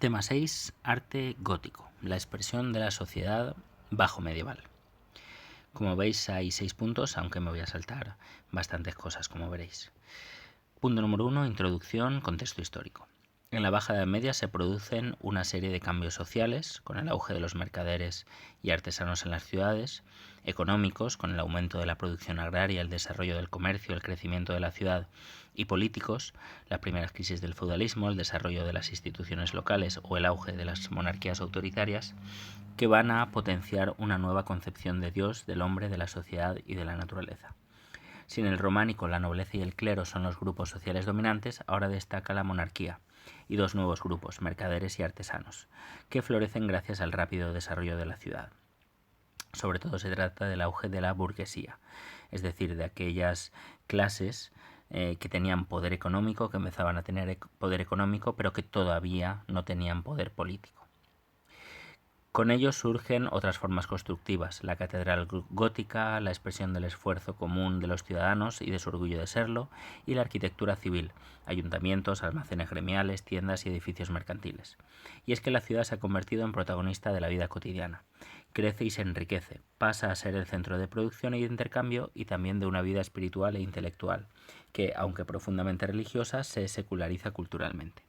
Tema 6. Arte gótico. La expresión de la sociedad bajo medieval. Como veis hay 6 puntos, aunque me voy a saltar bastantes cosas, como veréis. Punto número 1. Introducción, contexto histórico. En la Baja Edad Media se producen una serie de cambios sociales, con el auge de los mercaderes y artesanos en las ciudades, económicos, con el aumento de la producción agraria, el desarrollo del comercio, el crecimiento de la ciudad, y políticos, las primeras crisis del feudalismo, el desarrollo de las instituciones locales o el auge de las monarquías autoritarias, que van a potenciar una nueva concepción de Dios, del hombre, de la sociedad y de la naturaleza. Si en el románico la nobleza y el clero son los grupos sociales dominantes, ahora destaca la monarquía y dos nuevos grupos, mercaderes y artesanos, que florecen gracias al rápido desarrollo de la ciudad. Sobre todo se trata del auge de la burguesía, es decir, de aquellas clases que tenían poder económico, que empezaban a tener poder económico, pero que todavía no tenían poder político. Con ellos surgen otras formas constructivas, la catedral gótica, la expresión del esfuerzo común de los ciudadanos y de su orgullo de serlo, y la arquitectura civil, ayuntamientos, almacenes gremiales, tiendas y edificios mercantiles. Y es que la ciudad se ha convertido en protagonista de la vida cotidiana. Crece y se enriquece, pasa a ser el centro de producción y de intercambio y también de una vida espiritual e intelectual, que, aunque profundamente religiosa, se seculariza culturalmente.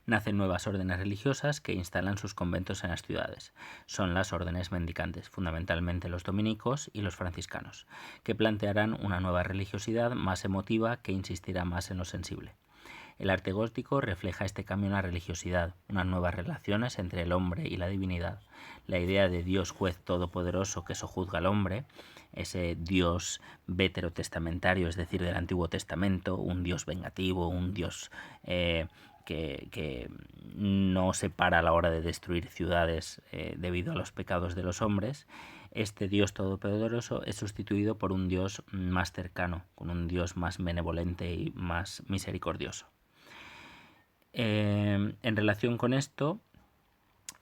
Nacen nuevas órdenes religiosas que instalan sus conventos en las ciudades. Son las órdenes mendicantes, fundamentalmente los dominicos y los franciscanos, que plantearán una nueva religiosidad más emotiva que insistirá más en lo sensible. El arte gótico refleja este cambio en la religiosidad, unas nuevas relaciones entre el hombre y la divinidad, la idea de Dios juez todopoderoso que sojuzga al hombre, ese Dios veterotestamentario, es decir, del Antiguo Testamento, un Dios vengativo, un Dios que no se para a la hora de destruir ciudades debido a los pecados de los hombres. Este Dios todopoderoso es sustituido por un Dios más cercano, con un Dios más benevolente y más misericordioso. En relación con esto,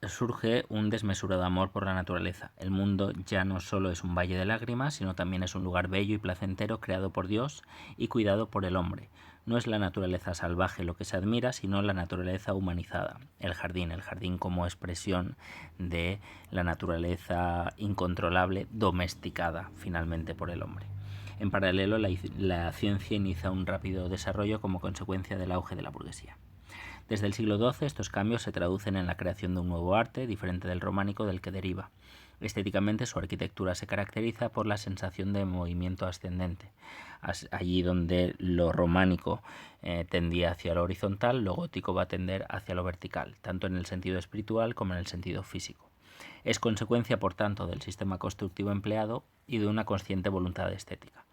surge un desmesurado amor por la naturaleza. El mundo ya no solo es un valle de lágrimas, sino también es un lugar bello y placentero creado por Dios y cuidado por el hombre. No es la naturaleza salvaje lo que se admira, sino la naturaleza humanizada. El jardín como expresión de la naturaleza incontrolable, domesticada finalmente por el hombre. En paralelo, la ciencia inicia un rápido desarrollo como consecuencia del auge de la burguesía. Desde el siglo XII estos cambios se traducen en la creación de un nuevo arte, diferente del románico del que deriva. Estéticamente su arquitectura se caracteriza por la sensación de movimiento ascendente. Allí donde lo románico tendía hacia lo horizontal, lo gótico va a tender hacia lo vertical, tanto en el sentido espiritual como en el sentido físico. Es consecuencia, por tanto, del sistema constructivo empleado y de una consciente voluntad estética.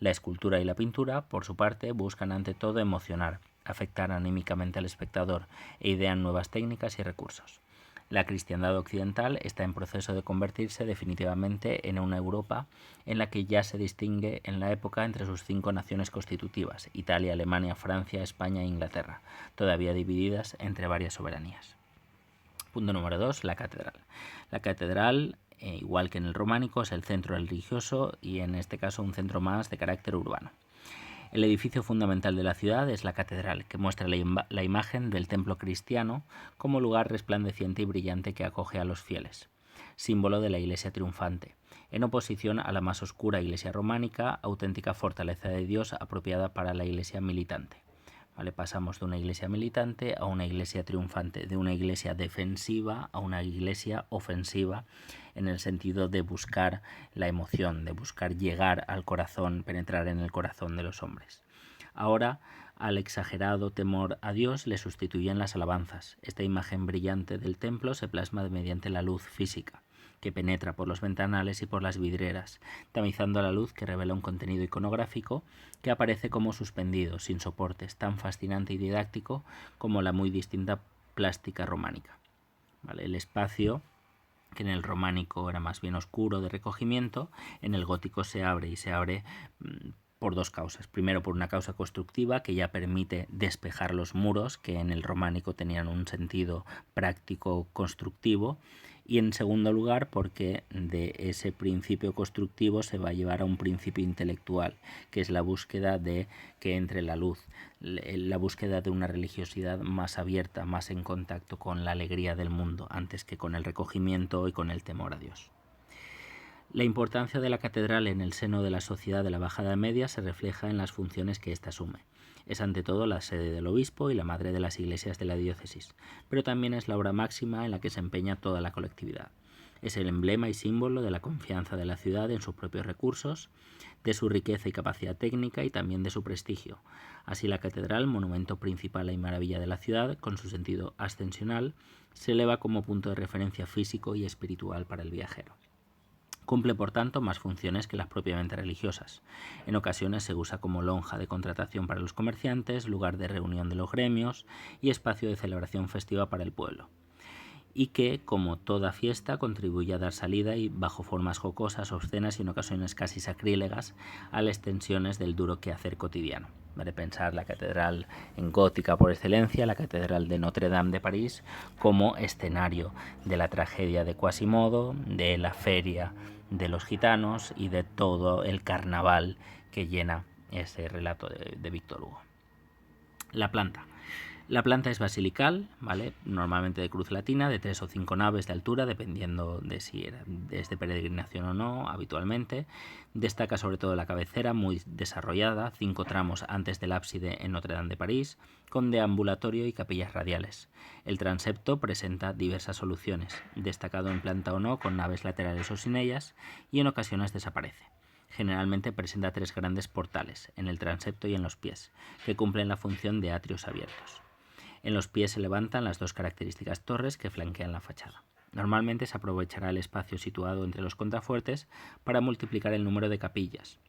La escultura y la pintura, por su parte, buscan ante todo emocionar, afectar anímicamente al espectador e idean nuevas técnicas y recursos. La cristiandad occidental está en proceso de convertirse definitivamente en una Europa en la que ya se distingue en la época entre sus 5 naciones constitutivas, Italia, Alemania, Francia, España e Inglaterra, todavía divididas entre varias soberanías. Punto número 2. La catedral. La catedral, igual que en el románico, es el centro religioso y en este caso un centro más de carácter urbano. El edificio fundamental de la ciudad es la catedral, que muestra la imagen del templo cristiano como lugar resplandeciente y brillante que acoge a los fieles, símbolo de la iglesia triunfante, en oposición a la más oscura iglesia románica, auténtica fortaleza de Dios apropiada para la iglesia militante. ¿Vale? Pasamos de una iglesia militante a una iglesia triunfante, de una iglesia defensiva a una iglesia ofensiva, en el sentido de buscar la emoción, de buscar llegar al corazón, penetrar en el corazón de los hombres. Ahora, al exagerado temor a Dios le sustituyen las alabanzas. Esta imagen brillante del templo se plasma mediante la luz física, que penetra por los ventanales y por las vidrieras, tamizando la luz que revela un contenido iconográfico que aparece como suspendido, sin soportes, tan fascinante y didáctico como la muy distinta plástica románica. ¿Vale? El espacio, que en el románico era más bien oscuro de recogimiento, en el gótico se abre por dos causas. Primero, por una causa constructiva que ya permite despejar los muros, que en el románico tenían un sentido práctico constructivo. Y en segundo lugar, porque de ese principio constructivo se va a llevar a un principio intelectual, que es la búsqueda de que entre la luz, la búsqueda de una religiosidad más abierta, más en contacto con la alegría del mundo, antes que con el recogimiento y con el temor a Dios. La importancia de la catedral en el seno de la sociedad de la Baja Edad Media se refleja en las funciones que ésta asume. Es ante todo la sede del obispo y la madre de las iglesias de la diócesis, pero también es la obra máxima en la que se empeña toda la colectividad. Es el emblema y símbolo de la confianza de la ciudad en sus propios recursos, de su riqueza y capacidad técnica y también de su prestigio. Así la catedral, monumento principal y maravilla de la ciudad, con su sentido ascensional, se eleva como punto de referencia físico y espiritual para el viajero. Cumple, por tanto, más funciones que las propiamente religiosas. En ocasiones se usa como lonja de contratación para los comerciantes, lugar de reunión de los gremios y espacio de celebración festiva para el pueblo. Y que, como toda fiesta, contribuye a dar salida y, bajo formas jocosas, obscenas y en ocasiones casi sacrílegas, a las extensiones del duro quehacer cotidiano. Vale pensar la catedral en gótica por excelencia, la catedral de Notre Dame de París, como escenario de la tragedia de Quasimodo, de la feria de los gitanos y de todo el carnaval que llena ese relato de Víctor Hugo. La planta. La planta es basilical, ¿vale? Normalmente de cruz latina, de 3 o 5 naves de altura, dependiendo de si es de peregrinación o no, habitualmente. Destaca sobre todo la cabecera, muy desarrollada, 5 tramos antes del ábside en Notre Dame de París, con deambulatorio y capillas radiales. El transepto presenta diversas soluciones, destacado en planta o no, con naves laterales o sin ellas, y en ocasiones desaparece. Generalmente presenta 3 grandes portales, en el transepto y en los pies, que cumplen la función de atrios abiertos. En los pies se levantan las 2 características torres que flanquean la fachada. Normalmente se aprovechará el espacio situado entre los contrafuertes para multiplicar el número de capillas,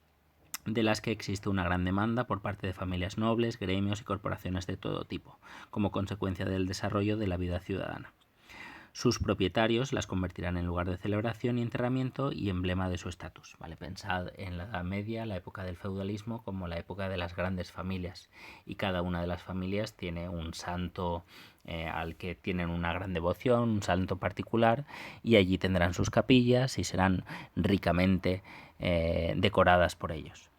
de las que existe una gran demanda por parte de familias nobles, gremios y corporaciones de todo tipo, como consecuencia del desarrollo de la vida ciudadana. Sus propietarios las convertirán en lugar de celebración y enterramiento y emblema de su estatus. ¿Vale? Pensad en la Edad Media, la época del feudalismo, como la época de las grandes familias. Y cada una de las familias tiene un santo al que tienen una gran devoción, un santo particular, y allí tendrán sus capillas y serán ricamente decoradas por ellos.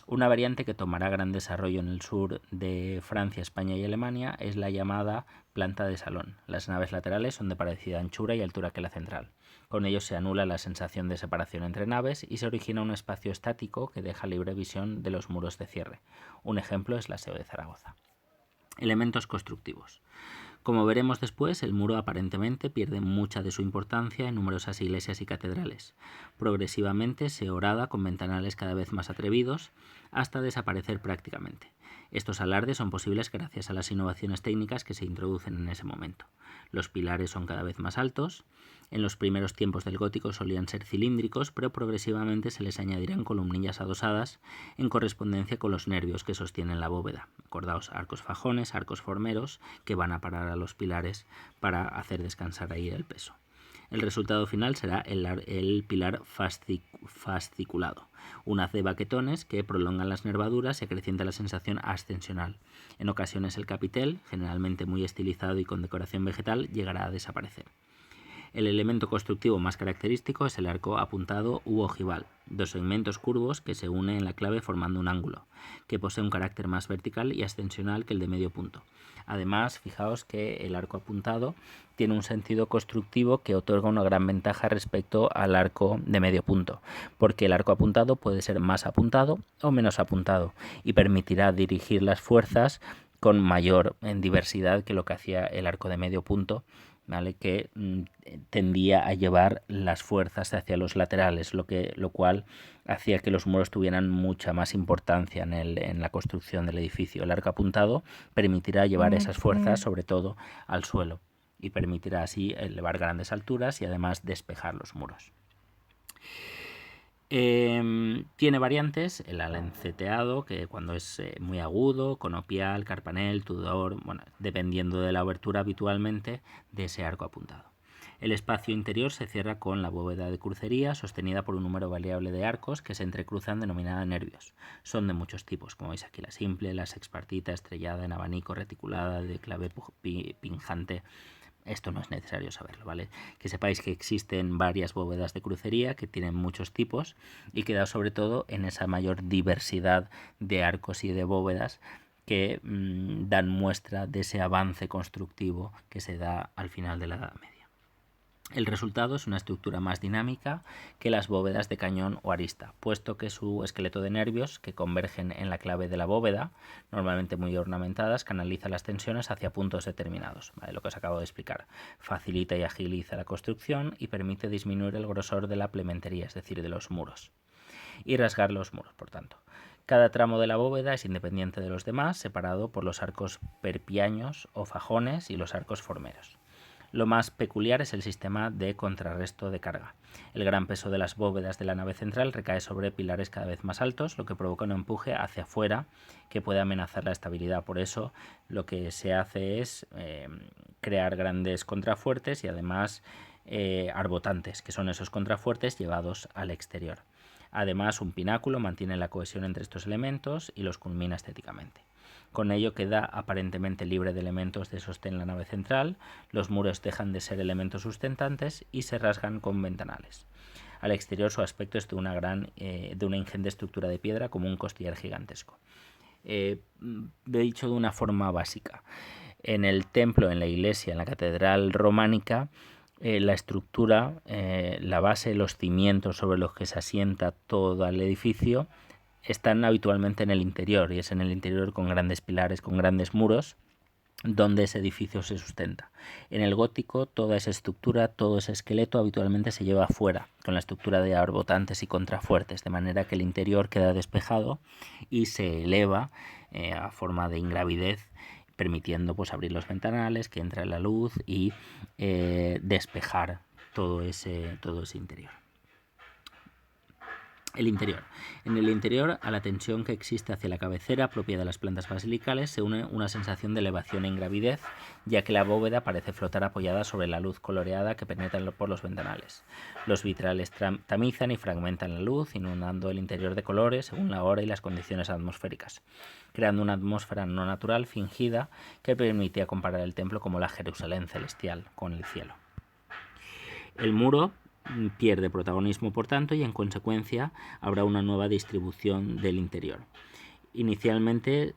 Una variante que tomará gran desarrollo en el sur de Francia, España y Alemania es la llamada planta de salón. Las naves laterales son de parecida anchura y altura que la central. Con ello se anula la sensación de separación entre naves y se origina un espacio estático que deja libre visión de los muros de cierre. Un ejemplo es la SEO de Zaragoza. Elementos constructivos. Como veremos después, el muro aparentemente pierde mucha de su importancia en numerosas iglesias y catedrales. Progresivamente se horada con ventanales cada vez más atrevidos, hasta desaparecer prácticamente. Estos alardes son posibles gracias a las innovaciones técnicas que se introducen en ese momento. Los pilares son cada vez más altos. En los primeros tiempos del gótico solían ser cilíndricos, pero progresivamente se les añadirán columnillas adosadas en correspondencia con los nervios que sostienen la bóveda. Acordaos, arcos fajones, arcos formeros, que van a parar a los pilares para hacer descansar ahí el peso. El resultado final será el pilar fasciculado, un haz de baquetones que prolongan las nervaduras y acrecienta la sensación ascensional. En ocasiones el capitel, generalmente muy estilizado y con decoración vegetal, llegará a desaparecer. El elemento constructivo más característico es el arco apuntado u ojival, 2 segmentos curvos que se unen en la clave formando un ángulo, que posee un carácter más vertical y ascensional que el de medio punto. Además, fijaos que el arco apuntado tiene un sentido constructivo que otorga una gran ventaja respecto al arco de medio punto, porque el arco apuntado puede ser más apuntado o menos apuntado y permitirá dirigir las fuerzas con mayor diversidad que lo que hacía el arco de medio punto, ¿vale? Que tendía a llevar las fuerzas hacia los laterales, lo cual hacía que los muros tuvieran mucha más importancia en la construcción del edificio. El arco apuntado permitirá llevar esas fuerzas sobre todo al suelo y permitirá así elevar grandes alturas y además despejar los muros. Tiene variantes, el alanceteado, que cuando es muy agudo, conopial, carpanel, Tudor, bueno, dependiendo de la abertura habitualmente de ese arco apuntado. El espacio interior se cierra con la bóveda de crucería sostenida por un número variable de arcos que se entrecruzan denominada nervios. Son de muchos tipos, como veis aquí la simple, la sexpartita, estrellada, en abanico, reticulada, de clave pinjante. Esto no es necesario saberlo, ¿vale? Que sepáis que existen varias bóvedas de crucería que tienen muchos tipos y que da sobre todo en esa mayor diversidad de arcos y de bóvedas que dan muestra de ese avance constructivo que se da al final de la Edad Media. El resultado es una estructura más dinámica que las bóvedas de cañón o arista, puesto que su esqueleto de nervios, que convergen en la clave de la bóveda, normalmente muy ornamentadas, canaliza las tensiones hacia puntos determinados, ¿vale? Lo que os acabo de explicar. Facilita y agiliza la construcción y permite disminuir el grosor de la plementería, es decir, de los muros, y rasgar los muros, por tanto. Cada tramo de la bóveda es independiente de los demás, separado por los arcos perpiaños o fajones y los arcos formeros. Lo más peculiar es el sistema de contrarresto de carga. El gran peso de las bóvedas de la nave central recae sobre pilares cada vez más altos, lo que provoca un empuje hacia afuera que puede amenazar la estabilidad. Por eso lo que se hace es crear grandes contrafuertes y además arbotantes, que son esos contrafuertes llevados al exterior. Además, un pináculo mantiene la cohesión entre estos elementos y los culmina estéticamente. Con ello queda aparentemente libre de elementos de sostén la nave central, los muros dejan de ser elementos sustentantes y se rasgan con ventanales. Al exterior su aspecto es de una ingente estructura de piedra como un costillar gigantesco. He dicho de una forma básica. En el templo, en la iglesia, en la catedral románica, la estructura, la base, los cimientos sobre los que se asienta todo el edificio están habitualmente en el interior, y es en el interior con grandes pilares, con grandes muros, donde ese edificio se sustenta. En el gótico toda esa estructura, todo ese esqueleto habitualmente se lleva afuera, con la estructura de arbotantes y contrafuertes, de manera que el interior queda despejado y se eleva a forma de ingravidez, permitiendo pues abrir los ventanales, que entre la luz y despejar todo ese interior. El interior. En el interior, a la tensión que existe hacia la cabecera propia de las plantas basilicales se une una sensación de elevación e ingravidez, ya que la bóveda parece flotar apoyada sobre la luz coloreada que penetra por los ventanales. Los vitrales tamizan y fragmentan la luz, inundando el interior de colores según la hora y las condiciones atmosféricas, creando una atmósfera no natural, fingida, que permitía comparar el templo como la Jerusalén celestial con el cielo. El muro pierde protagonismo, por tanto, y en consecuencia habrá una nueva distribución del interior. Inicialmente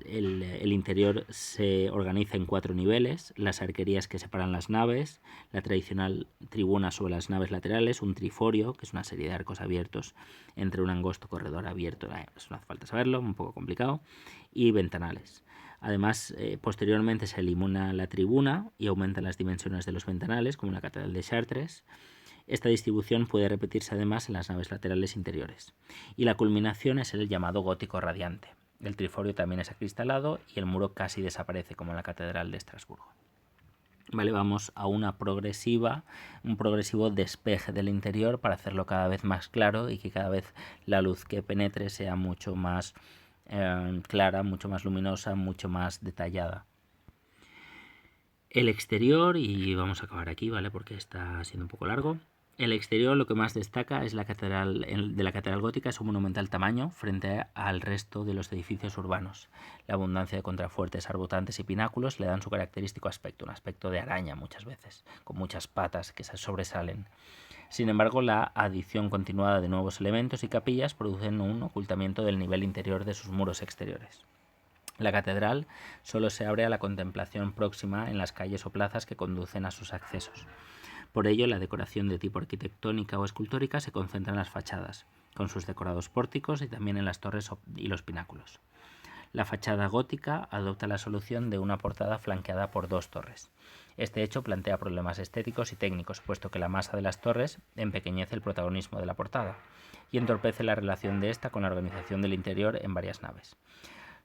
el interior se organiza en 4 niveles: las arquerías que separan las naves, la tradicional tribuna sobre las naves laterales, un triforio, que es una serie de arcos abiertos entre un angosto corredor abierto, eso no hace falta saberlo, un poco complicado, y ventanales. Además, posteriormente se elimina la tribuna y aumentan las dimensiones de los ventanales, como en la catedral de Chartres. Esta distribución puede repetirse además en las naves laterales interiores. Y la culminación es el llamado gótico radiante. El triforio también es acristalado y el muro casi desaparece, como en la catedral de Estrasburgo. Vale, vamos a un progresivo despeje del interior para hacerlo cada vez más claro y que cada vez la luz que penetre sea mucho más clara, mucho más luminosa, mucho más detallada. El exterior, y vamos a acabar aquí, ¿vale? Porque está siendo un poco largo. El exterior, lo que más destaca es la catedral gótica, es un monumental tamaño frente al resto de los edificios urbanos. La abundancia de contrafuertes, arbotantes y pináculos le dan su característico aspecto, un aspecto de araña muchas veces, con muchas patas que se sobresalen. Sin embargo, la adición continuada de nuevos elementos y capillas producen un ocultamiento del nivel interior de sus muros exteriores. La catedral solo se abre a la contemplación próxima en las calles o plazas que conducen a sus accesos. Por ello, la decoración de tipo arquitectónica o escultórica se concentra en las fachadas, con sus decorados pórticos, y también en las torres y los pináculos. La fachada gótica adopta la solución de una portada flanqueada por 2 torres. Este hecho plantea problemas estéticos y técnicos, puesto que la masa de las torres empequeñece el protagonismo de la portada y entorpece la relación de esta con la organización del interior en varias naves.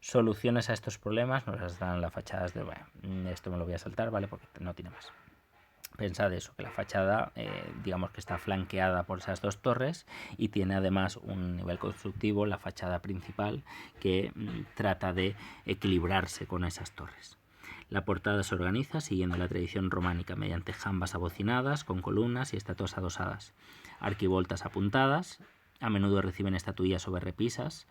Soluciones a estos problemas nos las dan las fachadas de... Bueno, esto me lo voy a saltar, ¿vale? Porque no tiene más. Pensad eso, que la fachada digamos que está flanqueada por esas 2 torres y tiene además un nivel constructivo, la fachada principal, que trata de equilibrarse con esas torres. La portada se organiza siguiendo la tradición románica mediante jambas abocinadas con columnas y estatuas adosadas, arquivoltas apuntadas, a menudo reciben estatuillas sobre repisas,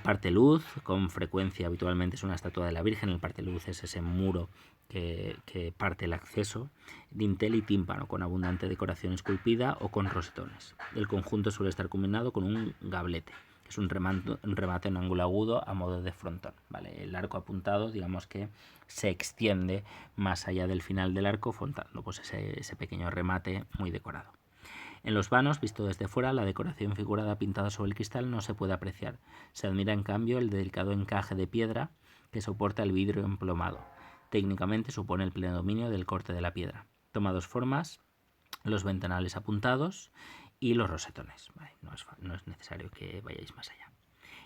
parte luz, con frecuencia habitualmente es una estatua de la Virgen. El parte luz es ese muro que parte el acceso, dintel y tímpano con abundante decoración esculpida o con rosetones. El conjunto suele estar combinado con un gablete, que es un remate en ángulo agudo a modo de frontón, ¿vale? El arco apuntado, digamos que se extiende más allá del final del arco, formando pues ese pequeño remate muy decorado. En los vanos, visto desde fuera, la decoración figurada pintada sobre el cristal no se puede apreciar. Se admira en cambio el delicado encaje de piedra que soporta el vidrio emplomado. Técnicamente supone el pleno dominio del corte de la piedra. Toma dos formas: los ventanales apuntados y los rosetones. Vale, no es necesario que vayáis más allá.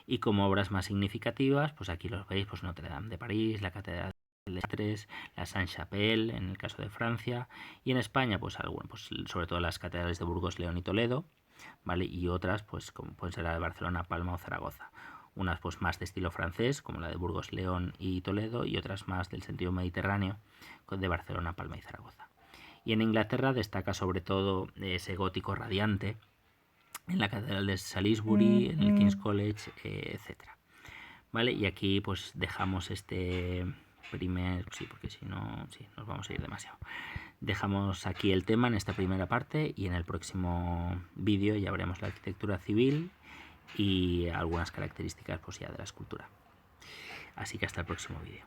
Y como obras más significativas, pues aquí los veis, pues Notre Dame de París, la Catedral de Tres, la Sainte-Chapelle en el caso de Francia, y en España pues sobre todo las catedrales de Burgos, León y Toledo, ¿vale? Y otras pues como pueden ser la de Barcelona, Palma o Zaragoza. Unas pues más de estilo francés, como la de Burgos, León y Toledo, y otras más del sentido mediterráneo, de Barcelona, Palma y Zaragoza. Y en Inglaterra destaca sobre todo ese gótico radiante en la Catedral de Salisbury, en el King's College, etcétera. ¿Vale? Y aquí pues dejamos este primer... Sí, porque si no, sí, nos vamos a ir demasiado. Dejamos aquí el tema en esta primera parte y en el próximo vídeo ya veremos la arquitectura civil y algunas características pues ya de la escultura. Así que hasta el próximo vídeo.